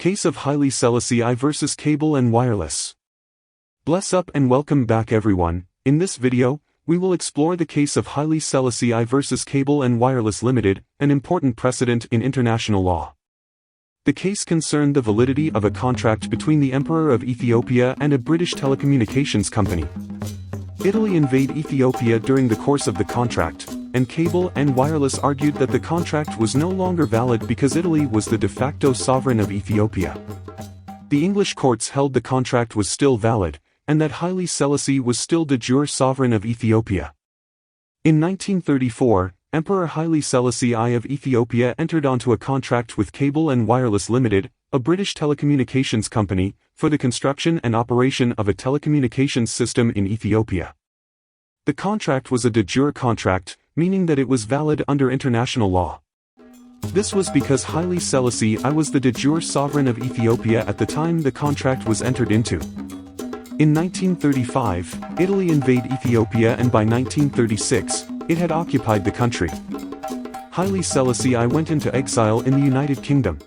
Case of Haile Selassie I versus Cable and Wireless. Bless up and welcome back everyone. In this video, we will explore the case of Haile Selassie I versus Cable and Wireless Ltd, an important precedent in international law. The case concerned the validity of a contract between the Emperor of Ethiopia and a British telecommunications company. Italy invaded Ethiopia during the course of the contract, and Cable and Wireless argued that the contract was no longer valid because Italy was the de facto sovereign of Ethiopia. The English courts held the contract was still valid, and that Haile Selassie was still de jure sovereign of Ethiopia. In 1934, Emperor Haile Selassie I of Ethiopia entered onto a contract with Cable and Wireless Ltd, a British telecommunications company, for the construction and operation of a telecommunications system in Ethiopia. The contract was a de jure contract, meaning that it was valid under international law. This was because Haile Selassie I was the de jure sovereign of Ethiopia at the time the contract was entered into. In 1935, Italy invaded Ethiopia, and by 1936, it had occupied the country. Haile Selassie I went into exile in the United Kingdom.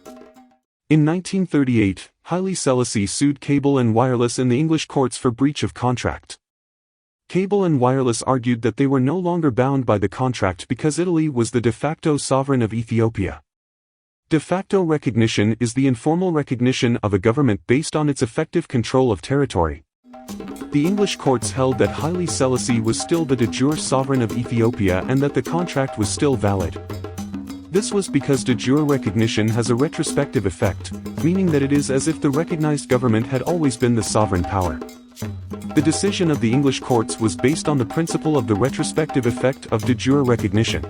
In 1938, Haile Selassie sued Cable and Wireless in the English courts for breach of contract. Cable and Wireless argued that they were no longer bound by the contract because Italy was the de facto sovereign of Ethiopia. De facto recognition is the informal recognition of a government based on its effective control of territory. The English courts held that Haile Selassie was still the de jure sovereign of Ethiopia and that the contract was still valid. This was because de jure recognition has a retrospective effect, meaning that it is as if the recognized government had always been the sovereign power. The decision of the English courts was based on the principle of the retrospective effect of de jure recognition.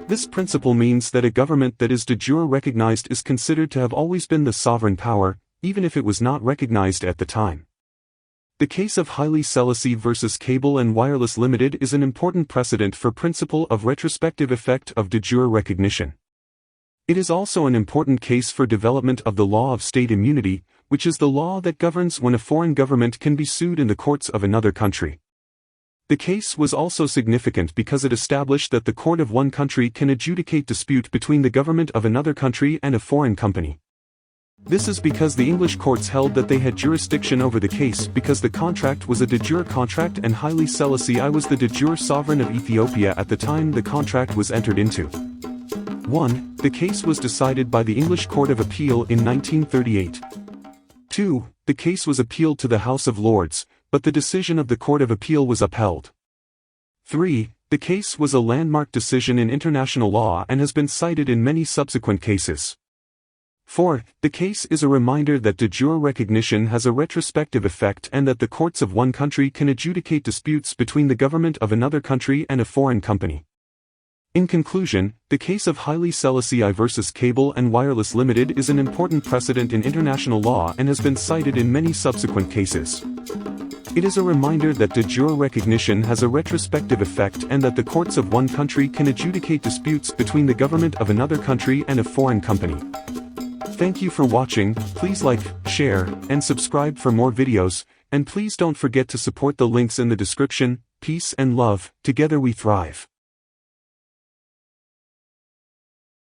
This principle means that a government that is de jure recognized is considered to have always been the sovereign power, even if it was not recognized at the time. The case of Haile Selassie versus Cable and Wireless Ltd is an important precedent for principle of retrospective effect of de jure recognition. It is also an important case for development of the law of state immunity, which is the law that governs when a foreign government can be sued in the courts of another country. The case was also significant because it established that the court of one country can adjudicate dispute between the government of another country and a foreign company. This is because the English courts held that they had jurisdiction over the case because the contract was a de jure contract and Haile Selassie I was the de jure sovereign of Ethiopia at the time the contract was entered into. 1. The case was decided by the English Court of Appeal in 1938. 2. The case was appealed to the House of Lords, but the decision of the Court of Appeal was upheld. 3. The case was a landmark decision in international law and has been cited in many subsequent cases. 4. The case is a reminder that de jure recognition has a retrospective effect and that the courts of one country can adjudicate disputes between the government of another country and a foreign company. In conclusion, the case of Haile Selassie I versus Cable and Wireless Ltd is an important precedent in international law and has been cited in many subsequent cases. It is a reminder that de jure recognition has a retrospective effect and that the courts of one country can adjudicate disputes between the government of another country and a foreign company. Thank you for watching. Please like, share, and subscribe for more videos, and please don't forget to support the links in the description. Peace and love, together we thrive.